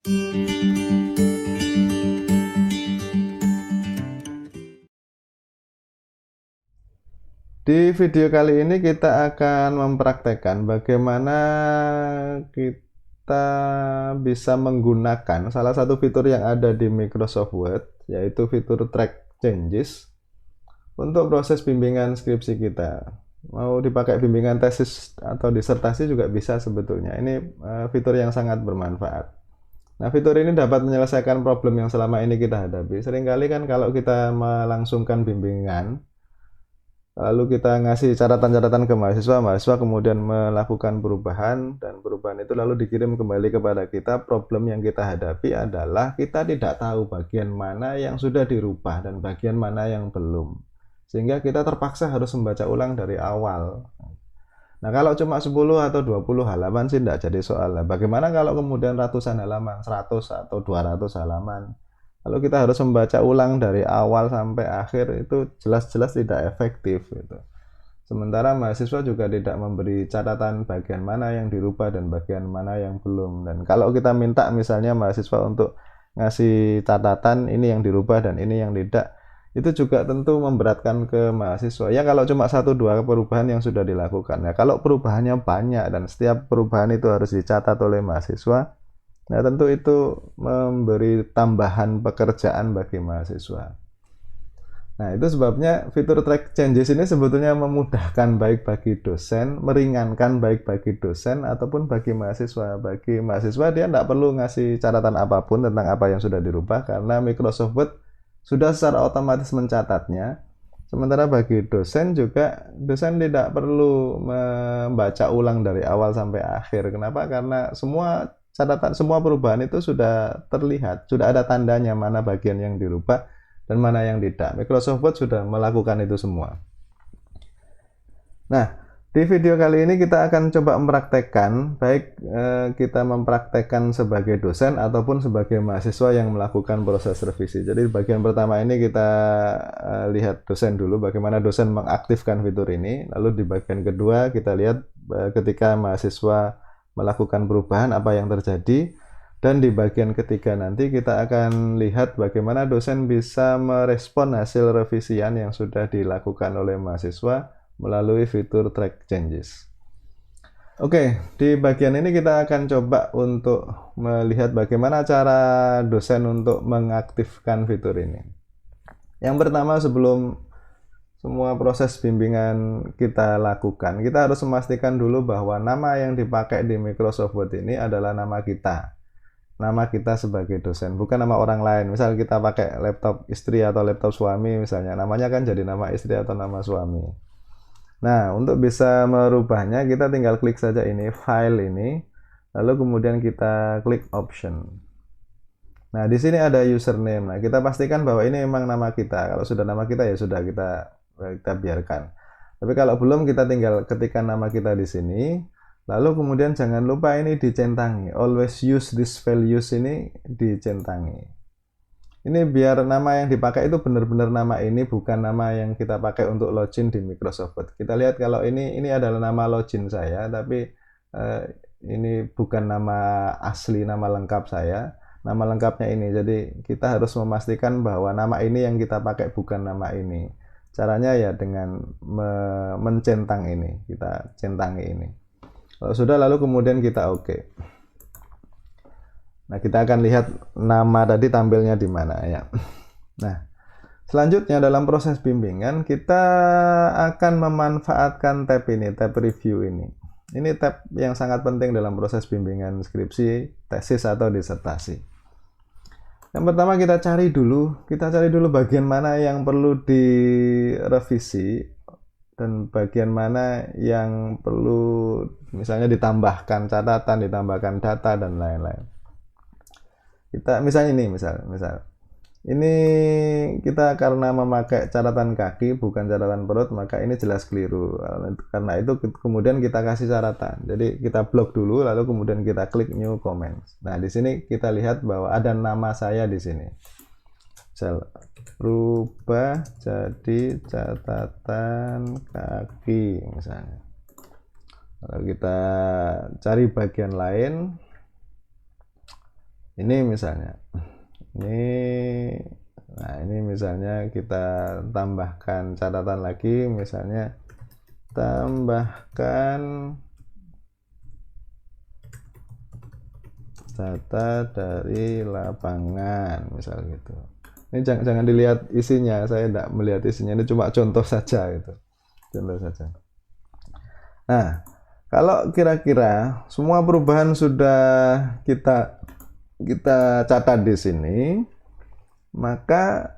Di video kali ini kita akan mempraktekkan bagaimana kita bisa menggunakan salah satu fitur yang ada di Microsoft Word, yaitu fitur Track Changes untuk proses bimbingan skripsi kita. Mau dipakai bimbingan tesis atau disertasi juga bisa sebetulnya. Ini fitur yang sangat bermanfaat. Nah, fitur ini dapat menyelesaikan problem yang selama ini kita hadapi. Seringkali kan kalau kita melangsungkan bimbingan, lalu kita ngasih catatan-catatan ke mahasiswa, mahasiswa kemudian melakukan perubahan, dan perubahan itu lalu dikirim kembali kepada kita. Problem yang kita hadapi adalah kita tidak tahu bagian mana yang sudah dirubah dan bagian mana yang belum. Sehingga kita terpaksa harus membaca ulang dari awal. Nah, kalau cuma 10 atau 20 halaman sih tidak jadi soal. Bagaimana kalau kemudian ratusan halaman, 100 atau 200 halaman? Kalau kita harus membaca ulang dari awal sampai akhir, itu jelas-jelas tidak efektif gitu. Sementara mahasiswa juga tidak memberi catatan bagian mana yang dirubah dan bagian mana yang belum. Dan kalau kita minta misalnya mahasiswa untuk ngasih catatan ini yang dirubah dan ini yang tidak, itu juga tentu memberatkan ke mahasiswa. Ya kalau cuma 1-2 perubahan yang sudah dilakukan. Ya kalau perubahannya banyak dan setiap perubahan itu harus dicatat oleh mahasiswa, nah, tentu itu memberi tambahan pekerjaan bagi mahasiswa. Nah, itu sebabnya fitur Track Changes ini sebetulnya memudahkan baik bagi dosen, meringankan baik bagi dosen ataupun bagi mahasiswa. Bagi mahasiswa dia tidak perlu ngasih catatan apapun tentang apa yang sudah dirubah karena Microsoft Word sudah secara otomatis mencatatnya. Sementara bagi dosen juga, dosen tidak perlu membaca ulang dari awal sampai akhir. Kenapa? Karena semua catatan, semua perubahan itu sudah terlihat, sudah ada tandanya mana bagian yang dirubah dan mana yang tidak. Microsoft Word sudah melakukan itu semua. Nah, di video kali ini kita akan coba mempraktekkan, baik kita mempraktekkan sebagai dosen ataupun sebagai mahasiswa yang melakukan proses revisi. Jadi bagian pertama ini kita lihat dosen dulu, bagaimana dosen mengaktifkan fitur ini. Lalu di bagian kedua kita lihat ketika mahasiswa melakukan perubahan apa yang terjadi. Dan di bagian ketiga nanti kita akan lihat bagaimana dosen bisa merespon hasil revisian yang sudah dilakukan oleh mahasiswa melalui fitur Track Changes. Oke, di bagian ini kita akan coba untuk melihat bagaimana cara dosen untuk mengaktifkan fitur ini. Yang pertama, sebelum semua proses bimbingan kita lakukan, kita harus memastikan dulu bahwa nama yang dipakai di Microsoft Word ini adalah nama kita. Nama kita sebagai dosen, bukan nama orang lain. Misal kita pakai laptop istri atau laptop suami misalnya, namanya kan jadi nama istri atau nama suami. Nah, untuk bisa merubahnya kita tinggal klik saja ini, file ini, lalu kemudian kita klik option. Nah, di sini ada username. Nah, kita pastikan bahwa ini memang nama kita. Kalau sudah nama kita ya sudah kita biarkan. Tapi kalau belum, kita tinggal ketikkan nama kita di sini. Lalu kemudian jangan lupa ini dicentangi. Always use this values ini dicentangi. Ini biar nama yang dipakai itu benar-benar nama ini, bukan nama yang kita pakai untuk login di Microsoft Word. Kita lihat kalau ini adalah nama login saya, tapi ini bukan nama asli, nama lengkap saya. Nama lengkapnya ini. Jadi kita harus memastikan bahwa nama ini yang kita pakai bukan nama ini. Caranya ya dengan mencentang ini. Kita centangi ini. Kalau sudah, lalu kemudian kita oke. Nah, kita akan lihat nama tadi tampilnya di mana ya. Nah, selanjutnya dalam proses bimbingan kita akan memanfaatkan tab ini, tab review ini. Ini tab yang sangat penting dalam proses bimbingan skripsi, tesis atau disertasi. Yang pertama kita cari dulu bagian mana yang perlu direvisi dan bagian mana yang perlu misalnya ditambahkan catatan, ditambahkan data dan lain-lain. Kita misalnya ini ini kita karena memakai catatan kaki bukan catatan perut, maka ini jelas keliru. Karena itu kemudian kita kasih catatan. Jadi kita blok dulu lalu kemudian kita klik new comments. Nah, di sini kita lihat bahwa ada nama saya di sini. Misal rubah jadi catatan kaki misalnya. Lalu kita cari bagian lain. Ini misalnya, ini, nah ini misalnya kita tambahkan catatan lagi, misalnya tambahkan data dari lapangan, misal gitu. Ini jangan dilihat isinya, saya tidak melihat isinya, ini cuma contoh saja gitu, contoh saja. Nah, kalau kira-kira semua perubahan sudah kita catat di sini, maka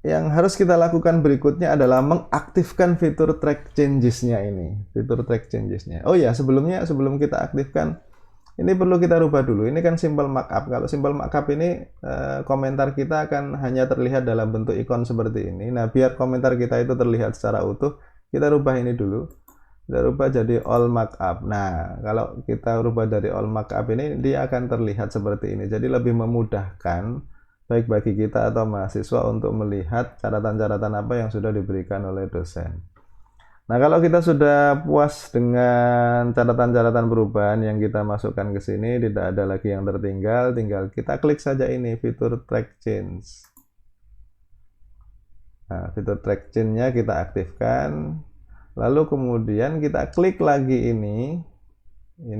yang harus kita lakukan berikutnya adalah mengaktifkan fitur track changes-nya ini. Fitur track changes-nya. Oh ya, sebelum kita aktifkan, ini perlu kita rubah dulu. Ini kan simple markup. Kalau simple markup ini komentar kita akan hanya terlihat dalam bentuk ikon seperti ini. Nah, biar komentar kita itu terlihat secara utuh, kita rubah ini dulu. Kita rubah jadi all markup. Nah, kalau kita rubah dari all markup ini, dia akan terlihat seperti ini. Jadi lebih memudahkan baik bagi kita atau mahasiswa untuk melihat catatan-catatan apa yang sudah diberikan oleh dosen. Nah, kalau kita sudah puas dengan catatan-catatan perubahan yang kita masukkan ke sini, tidak ada lagi yang tertinggal, tinggal kita klik saja ini, fitur track change. Nah, fitur track change-nya kita aktifkan, lalu kemudian kita klik lagi ini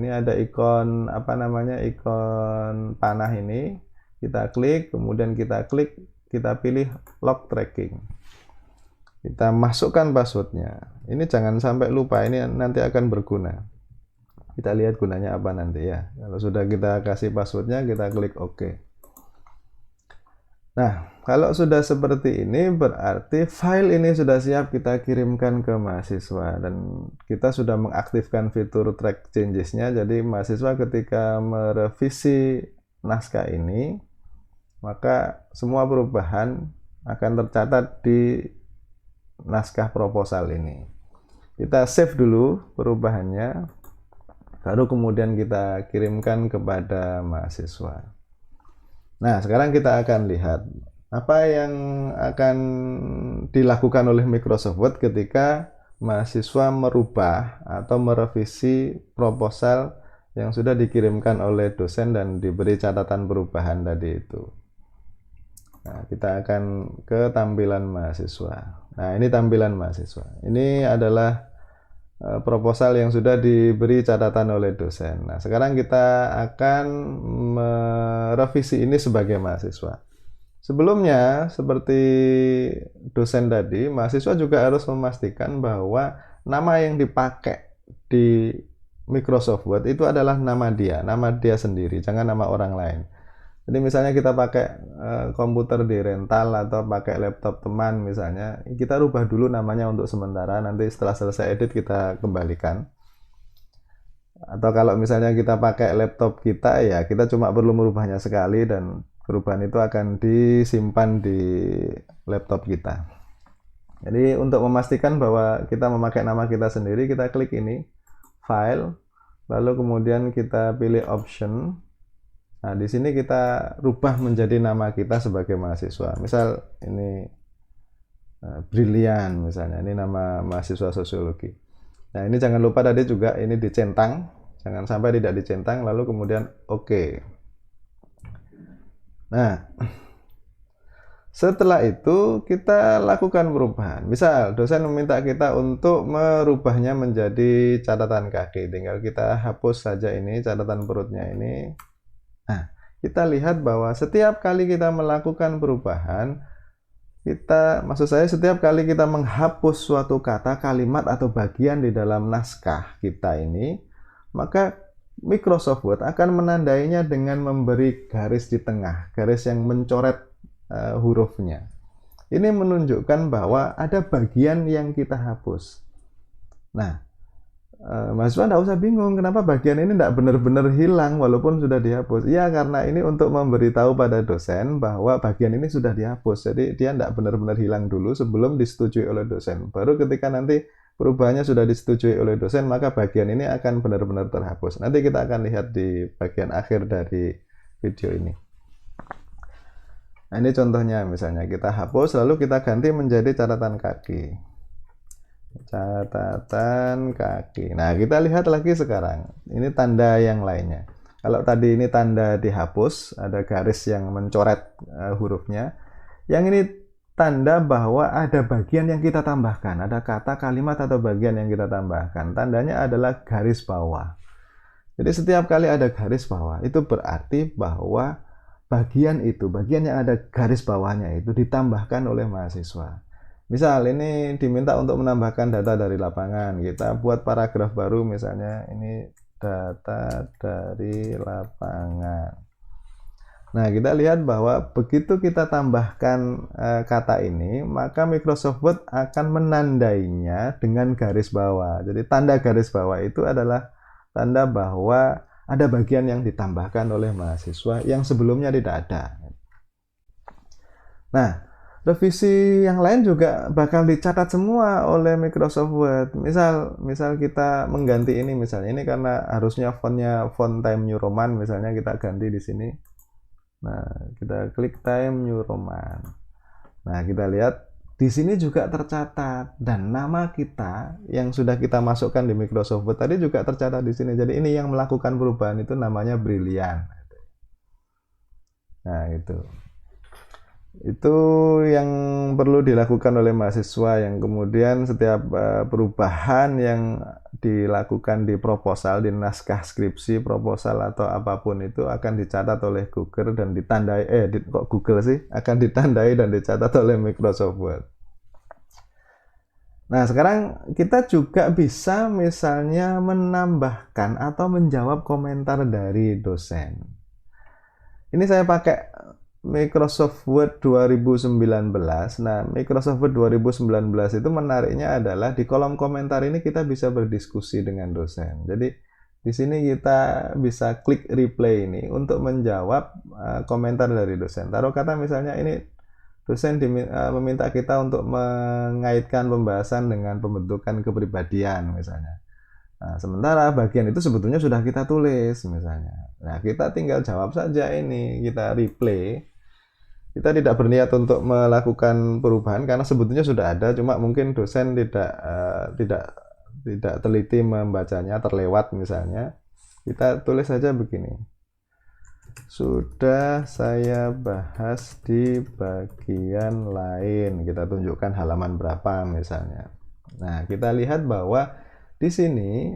ada ikon, apa namanya, ikon panah ini, kita klik, kemudian kita pilih log tracking. Kita masukkan passwordnya. Ini jangan sampai lupa, ini nanti akan berguna. Kita lihat gunanya apa nanti ya. Kalau sudah kita kasih passwordnya, kita klik OK. Nah, kalau sudah seperti ini, berarti file ini sudah siap kita kirimkan ke mahasiswa. Dan kita sudah mengaktifkan fitur track changes-nya. Jadi mahasiswa ketika merevisi naskah ini, maka semua perubahan akan tercatat di naskah proposal ini. Kita save dulu perubahannya, baru kemudian kita kirimkan kepada mahasiswa. Nah, sekarang kita akan lihat apa yang akan dilakukan oleh Microsoft Word ketika mahasiswa merubah atau merevisi proposal yang sudah dikirimkan oleh dosen dan diberi catatan perubahan tadi itu. Nah, kita akan ke tampilan mahasiswa. Nah, ini tampilan mahasiswa. Ini adalah proposal yang sudah diberi catatan oleh dosen. Nah, sekarang kita akan merevisi ini sebagai mahasiswa. Sebelumnya, seperti dosen tadi, mahasiswa juga harus memastikan bahwa nama yang dipakai di Microsoft Word itu adalah nama dia sendiri, jangan nama orang lain. Jadi misalnya kita pakai komputer di rental atau pakai laptop teman misalnya, kita rubah dulu namanya untuk sementara, nanti setelah selesai edit kita kembalikan. Atau kalau misalnya kita pakai laptop kita, ya kita cuma perlu merubahnya sekali dan perubahan itu akan disimpan di laptop kita. Jadi untuk memastikan bahwa kita memakai nama kita sendiri, kita klik ini, file, lalu kemudian kita pilih option. Nah, di sini kita rubah menjadi nama kita sebagai mahasiswa. Misal ini Brilian misalnya, ini nama mahasiswa sosiologi. Nah, ini jangan lupa tadi juga ini dicentang, jangan sampai tidak dicentang, lalu kemudian OK. Nah, setelah itu kita lakukan perubahan. Misal dosen meminta kita untuk merubahnya menjadi catatan kaki, tinggal kita hapus saja ini catatan perutnya ini. Nah, kita lihat bahwa setiap kali kita melakukan perubahan, maksud saya setiap kali kita menghapus suatu kata, kalimat atau bagian di dalam naskah kita ini, maka Microsoft Word akan menandainya dengan memberi garis di tengah, garis yang mencoret hurufnya. Ini menunjukkan bahwa ada bagian yang kita hapus. Nah, mahasiswa tidak usah bingung kenapa bagian ini tidak benar-benar hilang walaupun sudah dihapus. Iya, karena ini untuk memberitahu pada dosen bahwa bagian ini sudah dihapus. Jadi dia tidak benar-benar hilang dulu sebelum disetujui oleh dosen. Baru ketika nanti perubahannya sudah disetujui oleh dosen, maka bagian ini akan benar-benar terhapus. Nanti kita akan lihat di bagian akhir dari video ini. Nah, ini contohnya, misalnya kita hapus lalu kita ganti menjadi catatan kaki. Catatan kaki. Nah, kita lihat lagi sekarang. Ini tanda yang lainnya. Kalau tadi ini tanda dihapus, ada garis yang mencoret hurufnya. Yang ini tanda bahwa ada bagian yang kita tambahkan, ada kata, kalimat, atau bagian yang kita tambahkan. Tandanya adalah garis bawah. Jadi setiap kali ada garis bawah, itu berarti bahwa bagian yang ada garis bawahnya itu ditambahkan oleh mahasiswa. Misal ini diminta untuk menambahkan data dari lapangan, kita buat paragraf baru, misalnya ini data dari lapangan. Nah, kita lihat bahwa begitu kita tambahkan kata ini, maka Microsoft Word akan menandainya dengan garis bawah. Jadi tanda garis bawah itu adalah tanda bahwa ada bagian yang ditambahkan oleh mahasiswa yang sebelumnya tidak ada. Nah, revisi yang lain juga bakal dicatat semua oleh Microsoft Word. Misal kita mengganti ini, misalnya ini karena harusnya fontnya font Times New Roman, misalnya kita ganti di sini. Nah, kita klik Times New Roman. Nah, kita lihat di sini juga tercatat, dan nama kita yang sudah kita masukkan di Microsoft Word tadi juga tercatat di sini. Jadi ini yang melakukan perubahan itu namanya Brilliant. Nah, itu yang perlu dilakukan oleh mahasiswa, yang kemudian setiap perubahan yang dilakukan di proposal, di naskah skripsi, proposal, atau apapun itu akan dicatat oleh Google dan ditandai, akan ditandai dan dicatat oleh Microsoft Word. Nah, sekarang kita juga bisa misalnya menambahkan atau menjawab komentar dari dosen. Ini saya pakai Microsoft Word 2019. Nah, Microsoft Word 2019 itu menariknya adalah di kolom komentar ini kita bisa berdiskusi dengan dosen. Jadi di sini kita bisa klik replay ini untuk menjawab komentar dari dosen. Taruh kata misalnya ini dosen meminta kita untuk mengaitkan pembahasan dengan pembentukan kepribadian misalnya. Nah, sementara bagian itu sebetulnya sudah kita tulis misalnya. Nah, kita tinggal jawab saja ini, kita replay. Kita tidak berniat untuk melakukan perubahan karena sebetulnya sudah ada, cuma mungkin dosen tidak teliti membacanya, terlewat misalnya. Kita tulis saja begini. Sudah saya bahas di bagian lain. Kita tunjukkan halaman berapa misalnya. Nah, kita lihat bahwa di sini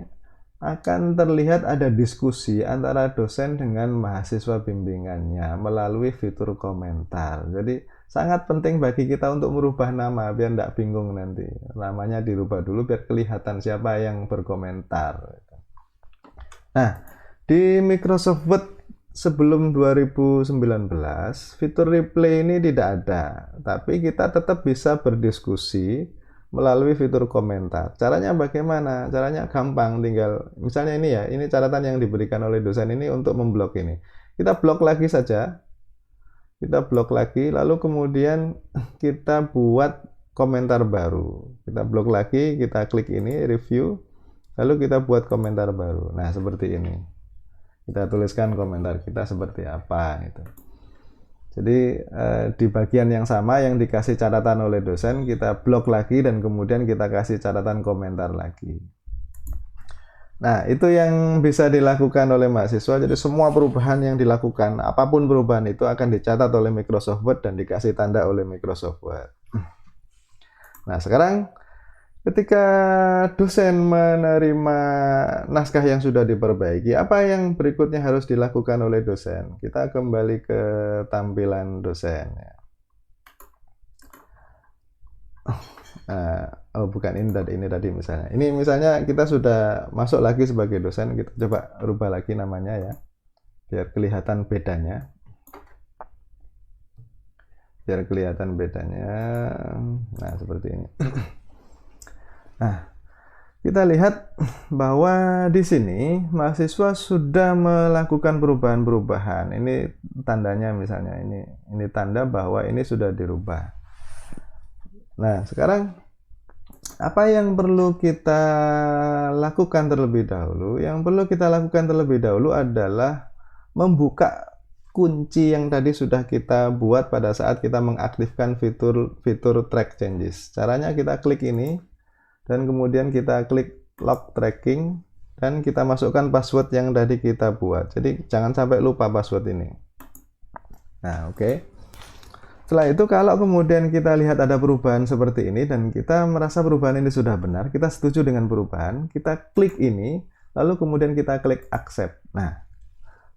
akan terlihat ada diskusi antara dosen dengan mahasiswa bimbingannya melalui fitur komentar. Jadi sangat penting bagi kita untuk merubah nama biar tidak bingung nanti. Namanya dirubah dulu biar kelihatan siapa yang berkomentar. Nah, di Microsoft Word sebelum 2019 fitur replay ini tidak ada, tapi kita tetap bisa berdiskusi melalui fitur komentar. Caranya bagaimana? Caranya gampang, tinggal misalnya ini ya, ini catatan yang diberikan oleh dosen ini untuk memblok ini. Kita blok lagi saja. Kita blok lagi, lalu kemudian kita buat komentar baru. Kita blok lagi, kita klik ini review, lalu kita buat komentar baru. Nah, seperti ini. Kita tuliskan komentar kita seperti apa gitu. Jadi di bagian yang sama yang dikasih catatan oleh dosen, kita blok lagi dan kemudian kita kasih catatan komentar lagi. Nah, itu yang bisa dilakukan oleh mahasiswa. Jadi semua perubahan yang dilakukan, apapun perubahan itu akan dicatat oleh Microsoft Word dan dikasih tanda oleh Microsoft Word. Nah, sekarang ketika dosen menerima naskah yang sudah diperbaiki, apa yang berikutnya harus dilakukan oleh dosen? Kita kembali ke tampilan dosen. Bukan ini tadi misalnya. Ini misalnya kita sudah masuk lagi sebagai dosen, kita coba rubah lagi namanya ya, biar kelihatan bedanya. Nah, seperti ini. Nah, kita lihat bahwa di sini mahasiswa sudah melakukan perubahan-perubahan. Ini tandanya misalnya ini tanda bahwa ini sudah dirubah. Nah, sekarang apa yang perlu kita lakukan terlebih dahulu? Yang perlu kita lakukan terlebih dahulu adalah membuka kunci yang tadi sudah kita buat pada saat kita mengaktifkan fitur track changes. Caranya kita klik ini dan kemudian kita klik log tracking dan kita masukkan password yang tadi kita buat. Jadi jangan sampai lupa password ini. Nah, oke. Setelah itu kalau kemudian kita lihat ada perubahan seperti ini dan kita merasa perubahan ini sudah benar, kita setuju dengan perubahan, kita klik ini, lalu kemudian kita klik accept. Nah,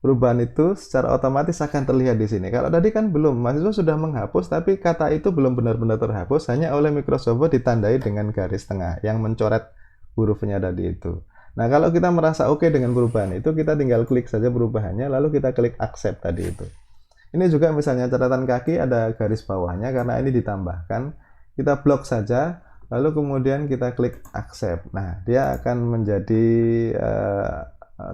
perubahan itu secara otomatis akan terlihat di sini. Kalau tadi kan belum, mahasiswa sudah menghapus, tapi kata itu belum benar-benar terhapus, hanya oleh Microsoft Word ditandai dengan garis tengah yang mencoret hurufnya tadi itu. Nah, kalau kita merasa oke dengan perubahan itu, kita tinggal klik saja perubahannya, lalu kita klik accept tadi itu. Ini juga misalnya catatan kaki ada garis bawahnya, karena ini ditambahkan, kita blok saja, lalu kemudian kita klik accept. Nah, dia akan menjadi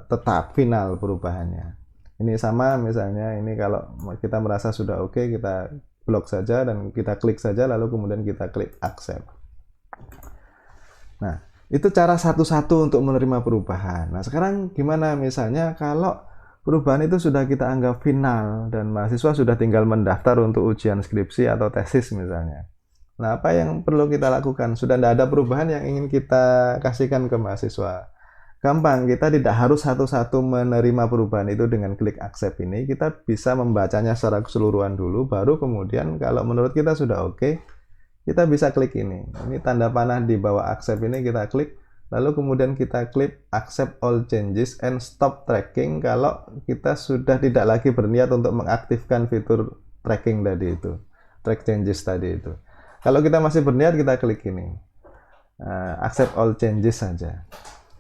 tetap final perubahannya. Ini sama misalnya, ini kalau kita merasa sudah oke, kita blok saja dan kita klik saja, lalu kemudian kita klik accept. Nah, itu cara satu-satu untuk menerima perubahan. Nah, sekarang gimana misalnya kalau perubahan itu sudah kita anggap final dan mahasiswa sudah tinggal mendaftar untuk ujian skripsi atau tesis misalnya. Nah, apa yang perlu kita lakukan? Sudah tidak ada perubahan yang ingin kita kasihkan ke mahasiswa. Gampang, kita tidak harus satu-satu menerima perubahan itu dengan klik accept ini. Kita bisa membacanya secara keseluruhan dulu, baru kemudian kalau menurut kita sudah oke, kita bisa klik ini. Ini tanda panah di bawah accept ini kita klik. Lalu kemudian kita klik accept all changes and stop tracking kalau kita sudah tidak lagi berniat untuk mengaktifkan fitur tracking tadi itu, track changes tadi itu. Kalau kita masih berniat, kita klik ini, accept all changes saja.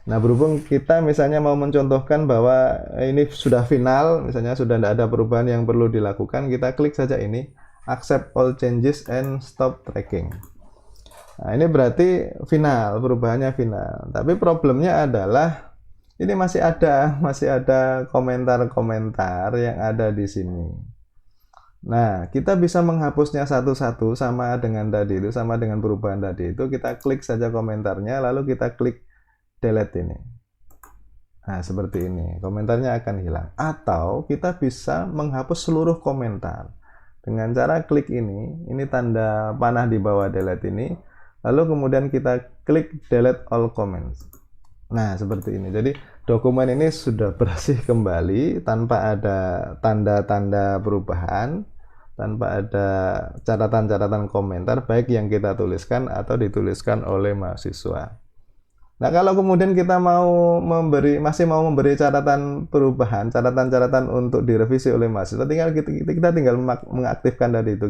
Nah, berhubung kita misalnya mau mencontohkan bahwa ini sudah final, misalnya sudah tidak ada perubahan yang perlu dilakukan, kita klik saja ini, accept all changes and stop tracking. Nah, ini berarti final, perubahannya final. Tapi problemnya adalah ini masih ada komentar-komentar yang ada di sini. Nah, kita bisa menghapusnya satu-satu sama dengan tadi itu, sama dengan perubahan tadi itu. Kita klik saja komentarnya, lalu kita klik delete ini. Nah, seperti ini. Komentarnya akan hilang. Atau kita bisa menghapus seluruh komentar dengan cara klik ini tanda panah di bawah delete ini. Lalu kemudian kita klik delete all comments. Nah, seperti ini. Jadi dokumen ini sudah bersih kembali tanpa ada tanda-tanda perubahan, tanpa ada catatan-catatan komentar baik yang kita tuliskan atau dituliskan oleh mahasiswa. Nah, kalau kemudian kita masih mau memberi catatan perubahan, catatan-catatan untuk direvisi oleh mahasiswa, kita tinggal mengaktifkan tadi itu.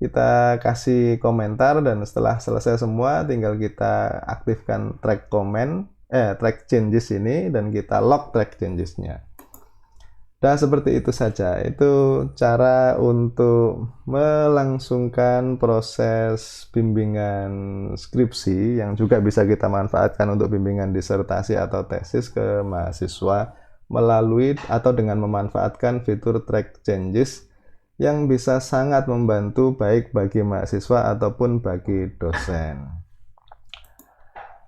Kita kasih komentar dan setelah selesai semua tinggal kita aktifkan track changes ini dan kita lock track changesnya. Dan seperti itu saja. Itu cara untuk melangsungkan proses bimbingan skripsi yang juga bisa kita manfaatkan untuk bimbingan disertasi atau tesis ke mahasiswa melalui atau dengan memanfaatkan fitur track changes yang bisa sangat membantu baik bagi mahasiswa ataupun bagi dosen.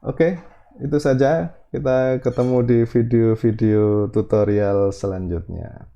Oke, itu saja. Kita ketemu di video-video tutorial selanjutnya.